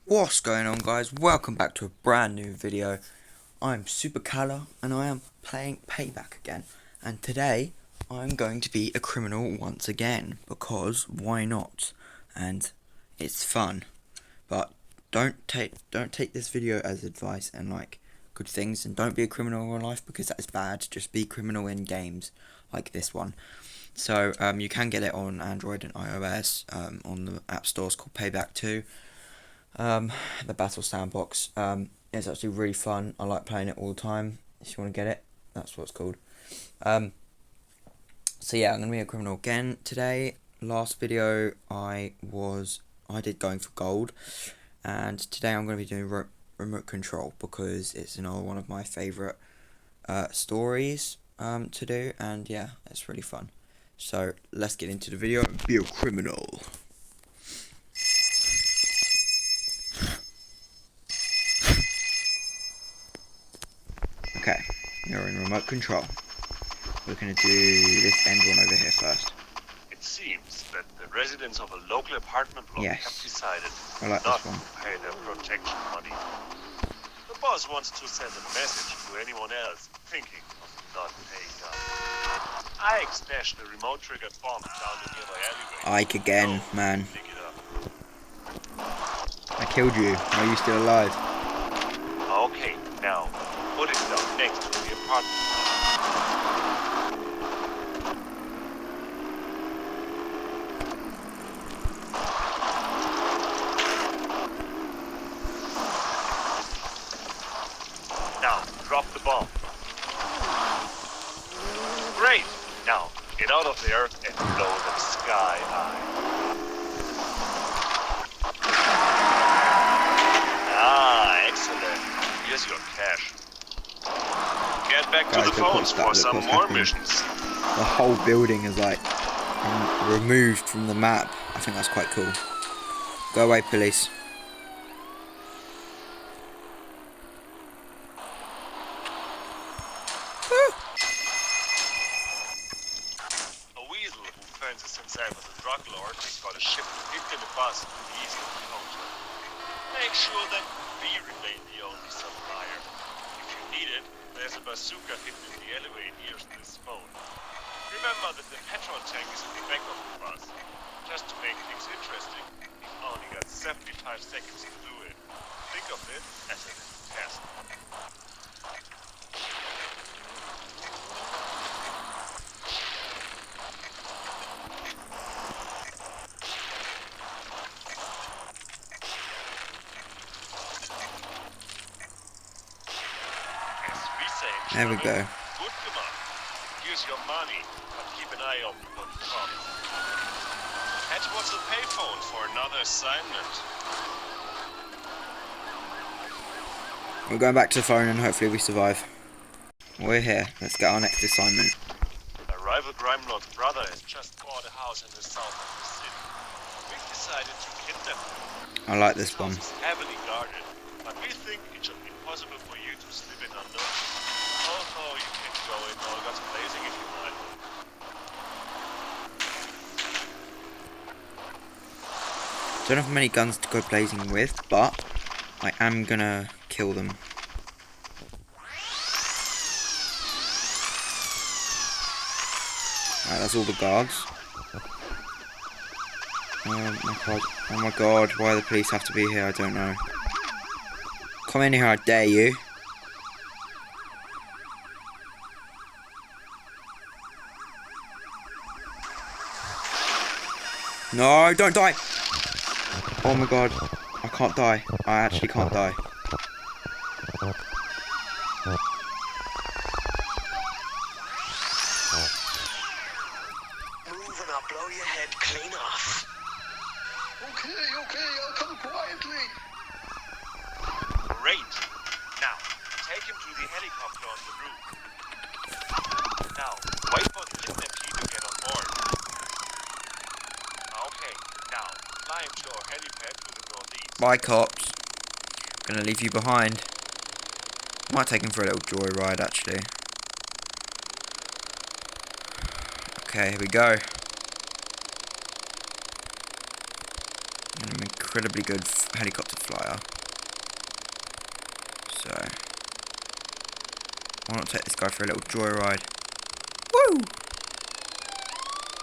What's going on, guys? Welcome back to a brand new video. I'm Super Color and I am playing Payback again. And today I'm going to be a criminal once again because why not? And it's fun. But don't take this video as advice and like good things, and don't be a criminal in real life because that is bad. Just be criminal in games like this one. So you can get it on Android and iOS on the app stores called Payback 2. The Battle Sandbox. It's actually really fun. I like playing it all the time. If you want to get it, that's what it's called. So yeah, I'm gonna be a criminal again today. Last video I did going for gold, and today I'm gonna be doing remote control because it's another one of my favorite stories to do, and yeah, it's really fun. So let's get into the video and be a criminal. Okay, you're in remote control. We're going to do this end one over here first. It seems that the residents of a local apartment block have decided like not this one. to pay their protection money. The boss wants to send a message to anyone else thinking of not paying up. Ike stashed a remote-triggered bomb down the nearby alleyway. Ike again, Go man. pick it up. I killed you. Are you still alive? Okay, now put it down next to the apartment. Now, drop the bomb. Great! Now, get out of there and blow them sky high. Ah, excellent. Here's your cash. Get back to Guys, the look phones for look some what's more happening. missions. The whole building is like removed from the map. I think that's quite cool. Go away, police. A weasel who fancies himself as a drug lord has got a ship hidden in a bus to the east of the coast. Make sure that we remain the only supplier. If you need it, there's a bazooka hidden in the alleyway nearest this phone. Remember that the petrol tank is in the back of the bus. Just to make things interesting, you've only got 75 seconds to do it. Think of it as a test. As we say in There we German, go. good gemacht. Use your money, but keep an eye open for the cops. Head towards the payphone for another assignment. We're going back to the phone and hopefully we survive. We're here. Let's get our next assignment. A rival crime lord's brother has just bought a house in the south of the city. We've decided to kidnap him. I like this This one. house is heavily guarded, but we think it should be possible for you to slip in unnoticed. Although you can go in all guns blazing if you like. Don't have many guns to go blazing with, but I am gonna kill them. Alright, that's all the guards. Oh my god, why the police have to be here, I don't know. Come in here, I dare you. No, don't die! Oh my god, I can't die. I actually can't die. Move and I'll blow your head clean off. Okay, I'll come quietly. Great! Now, take him to the helicopter on the roof. Now, wait for the kidnappee to get on board. Okay, now, fly him to our helipad to the northeast. Bye, cops. Gonna leave you behind. Might take him for a little joyride, actually. Okay, here we go. I'm an incredibly good helicopter flyer. So, why not take this guy for a little joyride? Woo!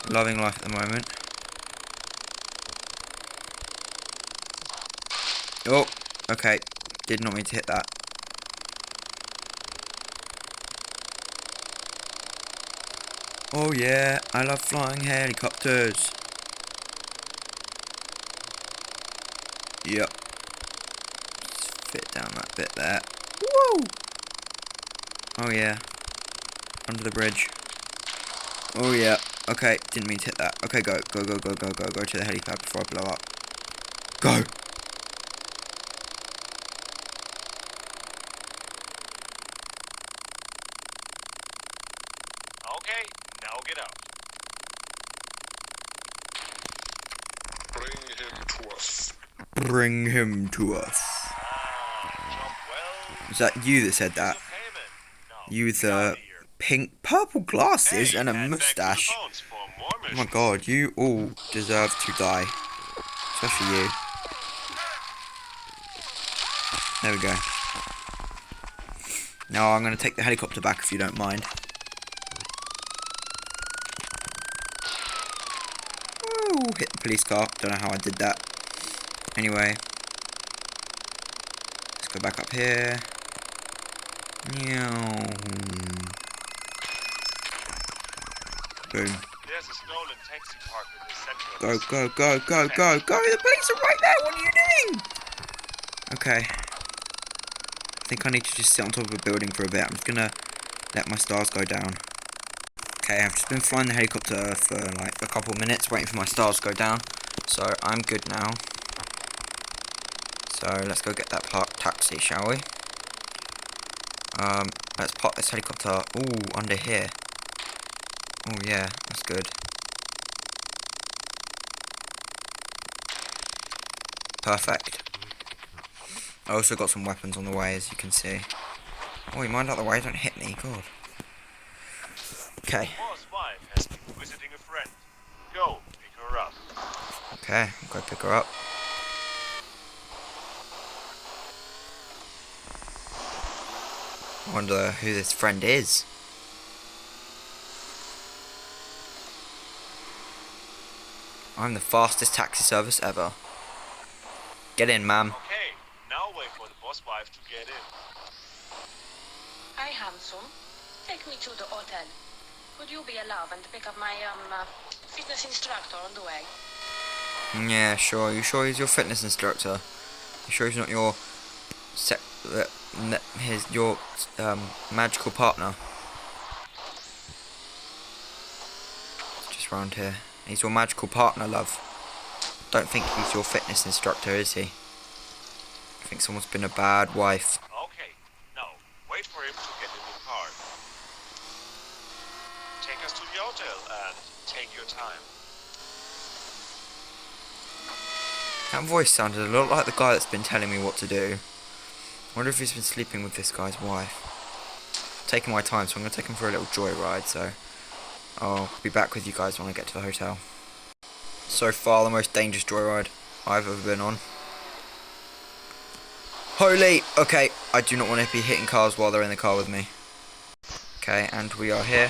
Loving life at the moment. Oh, okay. Did not mean to hit that. Oh yeah, I love flying helicopters. Yep. Just fit down that bit there. Woo! Oh yeah. Under the bridge. Oh yeah. Okay, didn't mean to hit that. Okay, go to the helipad before I blow up. Go! Okay, now get out. Bring him to us. Bring him to us. Jump well. Was that you that said that? Here's your payment. Now, You with get outta the here. purple glasses Hey, and a head back to the moustache. phones for more Oh my missions. god, you all deserve to die. Especially you. There we go. Now I'm going to take the helicopter back if you don't mind. Woo, hit the police car. Don't know how I did that. Anyway. Let's go back up here. Boom. There's a stolen taxi park in the center of Go, the go, go, go, go, go! The police are right there! What are you doing? Okay. I think I need to just sit on top of a building for a bit. I'm just gonna let my stars go down. Okay, I've just been flying the helicopter for like a couple of minutes, waiting for my stars to go down. So I'm good now. So let's go get that parked taxi, shall we? Let's park this helicopter. Ooh, under here. Oh yeah, that's good. Perfect. I also got some weapons on the way, as you can see. Oh, you mind out the way? Don't hit me, God. Okay. boss wife has been visiting a friend. Go, pick her up. Okay, I'll go pick her up. I wonder who this friend is. I'm the fastest taxi service ever. Get in, ma'am. Okay, now wait for the boss wife to get in. Hi, handsome. Take me to the hotel. Could you be allowed and pick up my fitness instructor on the way? Yeah, sure. You sure he's your fitness instructor? You sure he's not your magical partner? Just round here. He's your magical partner, love. Don't think he's your fitness instructor, is he? I think someone's been a bad wife. Okay, now wait for him to get in the car. Take us to the hotel and take your time. That voice sounded a lot like the guy that's been telling me what to do. I wonder if he's been sleeping with this guy's wife. I'm taking my time, so I'm going to take him for a little joyride, so I'll be back with you guys when I get to the hotel. So far, the most dangerous joyride I've ever been on. Holy! Okay, I do not want to be hitting cars while they're in the car with me. Okay, and we are here.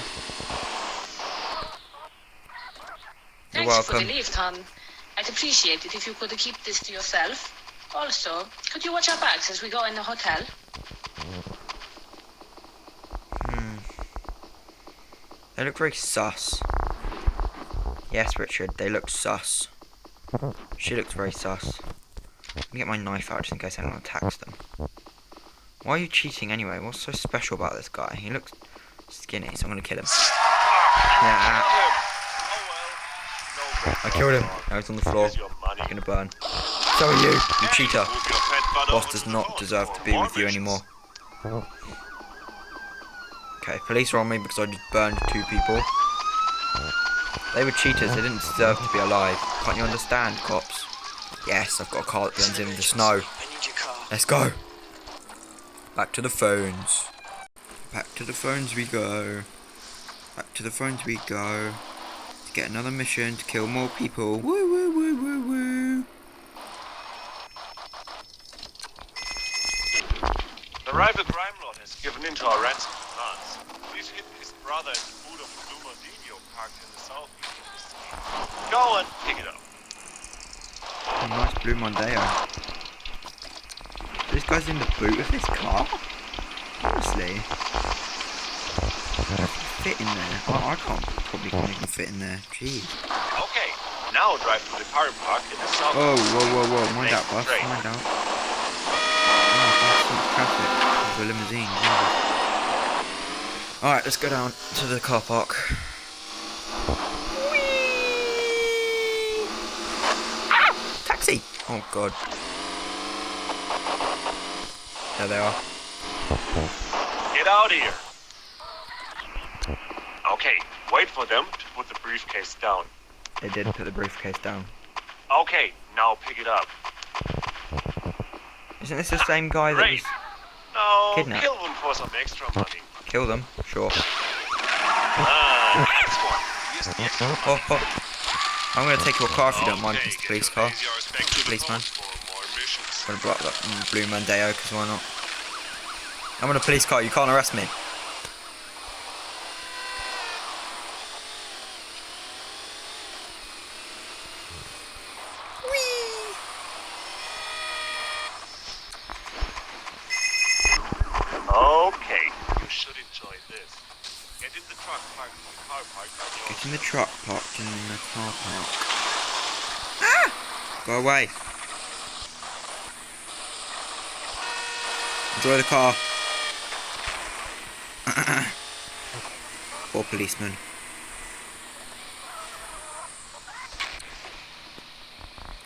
You're Thanks for welcome. the lift, hon. I'd appreciate it if you could keep this to yourself. Also, could you watch our bags as we go in the hotel? They look very sus. Yes, Richard, they look sus. She looks very sus. Let me get my knife out just in case anyone attacks them. Why are you cheating anyway? What's so special about this guy? He looks skinny, so I'm gonna kill him. Yeah, Oh well, no I killed him. Now he's on the floor. Here's your money. He's gonna burn. So are you, you cheater. Move your fat butt Boss over does to the not phone deserve for to be more with you missions. anymore. Okay, police are on me because I just burned 2 people. They were cheaters, they didn't deserve to be alive. Can't you understand, cops? Yes, I've got a car that blends in with the snow. I need your car. Let's go. Back to the phones. Back to the phones we go. Back to the phones we go. To get another mission to kill more people. Woo woo woo woo woo. The rival crime lord has given in to our ransom demands. We've hidden his brother in the boot of the Blue Mondino parked in the southeast of the city. Go and pick it up. Nice Blue Mondeo. This guy's in the boot of his car? Honestly. Fit in there. I probably can't even fit in there. Jeez. Okay, now drive to the car park in the south. Oh, whoa. Mind out, boss. Mind out. Oh, that's some traffic. There's a limousine. Alright, let's go down to the car park. Ah! Taxi! Oh, God. There they are. Get out of here. Okay, wait for them to put the briefcase down. They did put the briefcase down. Okay, now pick it up. Isn't this the same guy that was... Great. No, Kidnap. kill them for some extra money. Kill them? Sure. Ah, next one. Use the extra money. Oh. I'm gonna take your car if you don't mind, Okay, Mr. get Police your car. lazy arse back to the Policeman. phone for more missions. Gonna block that Blue Mondeo, because why not? I'm in a police car, you can't arrest me. Okay, you should enjoy this. Get in the truck parked in the car park by the Get in the truck parked in the car park. Ah! Go away. Enjoy the car. Poor policeman.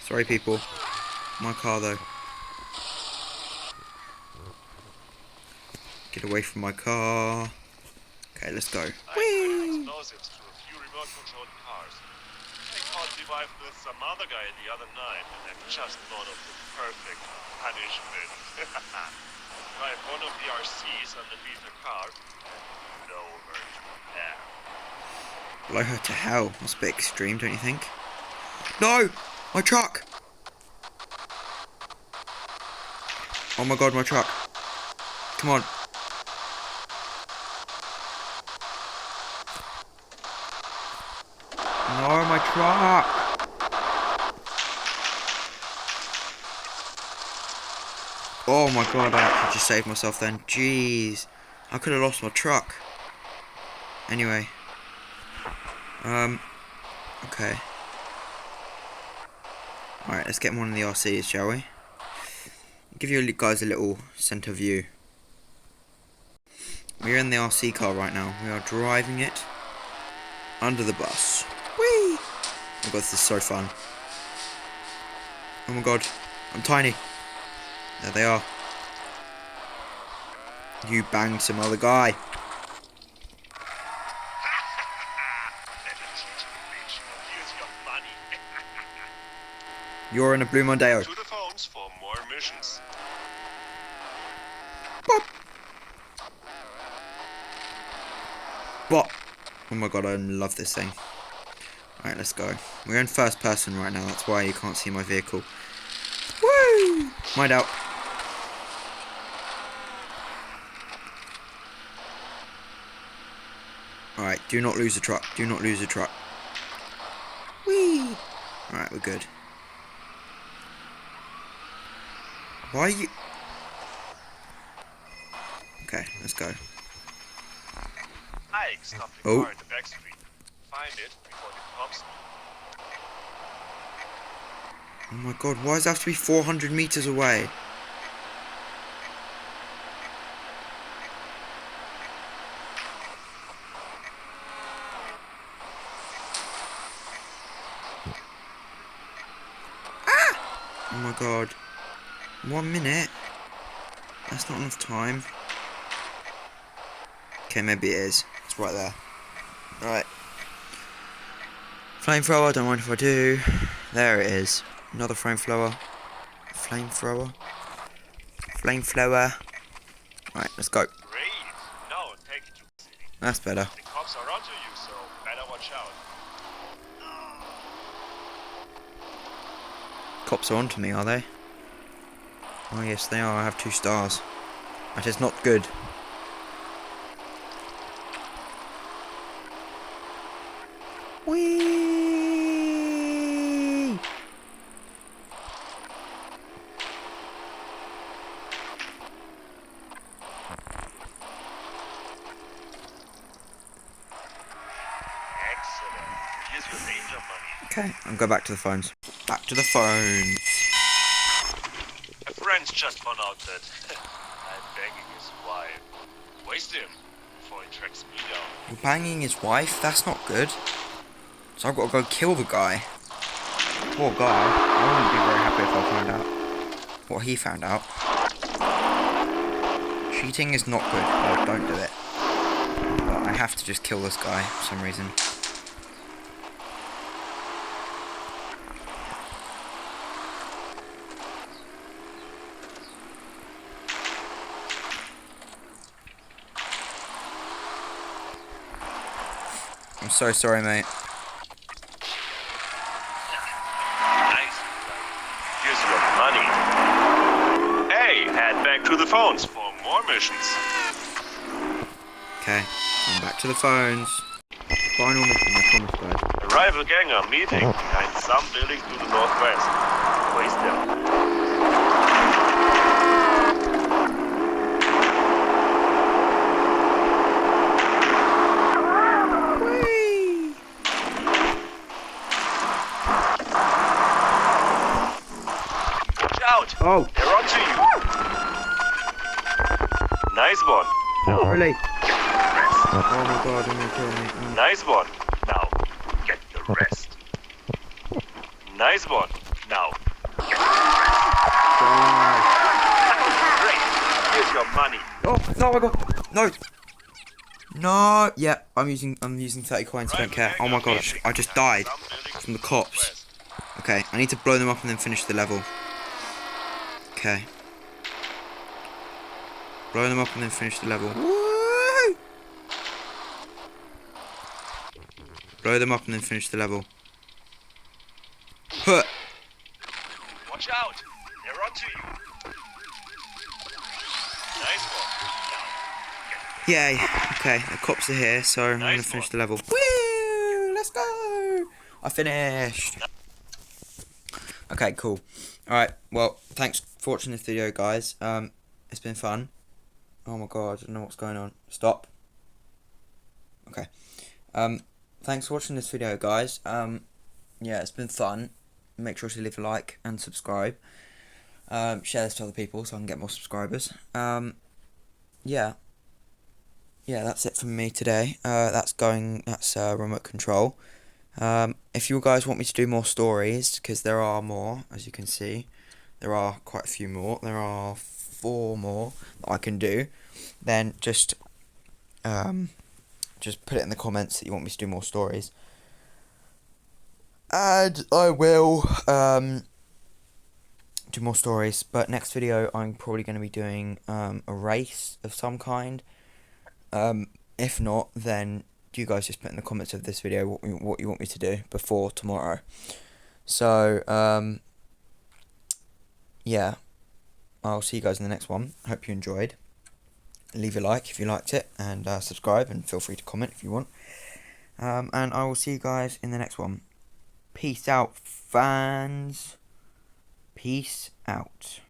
Sorry, people. My car, though. Get away from my car. Okay, let's go. I expect explosives to a few remote-controlled cars. I caught the wife with some other guy the other night, and I just thought of the perfect punishment. Drive one of the RCs underneath the car, and blow her to hell. Blow her to hell. That's a bit extreme, don't you think? No! My truck! Oh my god, my truck. Come on. No, my truck! Oh my god, I actually just saved myself then. Jeez. I could have lost my truck. Anyway. Okay. Alright, let's get one of the RCs, shall we? Give you guys a little centre view. We're in the RC car right now. We are driving it under the bus. Whee! Oh my god, this is so fun. Oh my god, I'm tiny. There they are. You banged some other guy. Here's your money. You're in a Blue Mondeo. To the phones for more missions. Bop. What? Oh my god, I love this thing. Alright, let's go. We're in first person right now, that's why you can't see my vehicle. Woo! Mind out. Alright, do not lose the truck. Do not lose the truck. Whee! Alright, we're good. Why are you... Okay, let's go. Ike, stop the Oh. car in the back street. Find it before the cops. Oh my god, why does it have to be 400 meters away? Oh my god. 1 minute? That's not enough time. Okay, maybe it is. It's right there. Right. Flamethrower, don't mind if I do. There it is. Another flamethrower. Flamethrower. Flamethrower. Right, let's go. Great. Now take it to the city. That's better. The cops are onto you, so better watch out. Cops are onto me, are they? Oh yes, they are. I have 2 stars. That is not good. Whee! Excellent. Here's your danger money. Okay, I'll go back to the phones. Back to the phones. My friends just found out that I'm banging his wife. Waste him before he tracks me down. You're banging his wife? That's not good. So I've got to go kill the guy. Poor guy. I wouldn't be very happy if I found out what he found out. Cheating is not good, though. Don't do it. But I have to just kill this guy for some reason. I'm so sorry, mate. Nice. Here's your money. Hey, head back to the phones for more missions. Okay, I'm back to the phones. Final mission, I promise, guys. A rival gang are meeting behind some buildings to the northwest. Waste them. Watch out! Oh, They're onto you. Nice one. Now, really? rest. Oh my god, I'm gonna kill me. Nice one. Now, get the rest. Nice one. Now, great. Here's your money. Oh, no, my god. No. No. Yeah, I'm using 30 coins, don't care. Oh my god, I just died from the cops. Okay, I need to blow them up and then finish the level. Okay. Blow them up and then finish the level. Woo! Blow them up and then finish the level. Huh. Watch out. They're onto you. Nice one. Now, Yay. Okay, the cops are here, so I'm gonna Nice finish one. the level. Woo! Let's go! I finished. Okay, cool. Alright, well, thanks for watching this video, guys. It's been fun. Oh my god, I don't know what's going on. Stop. Okay. Thanks for watching this video, guys. Yeah, it's been fun. Make sure to leave a like and subscribe. Share this to other people so I can get more subscribers. Yeah. Yeah, that's it from me today. That's remote control. If you guys want me to do more stories, because there are more, as you can see, there are quite a few more. There are 4 more that I can do. Then just put it in the comments that you want me to do more stories, and I will do more stories. But next video, I'm probably going to be doing a race of some kind. If not, then you guys just put in the comments of this video what you want me to do before tomorrow. So yeah, I'll see you guys in the next one. Hope you enjoyed. Leave a like if you liked it, and subscribe, and feel free to comment if you want. And I will see you guys in the next one. Peace out, fans. Peace out.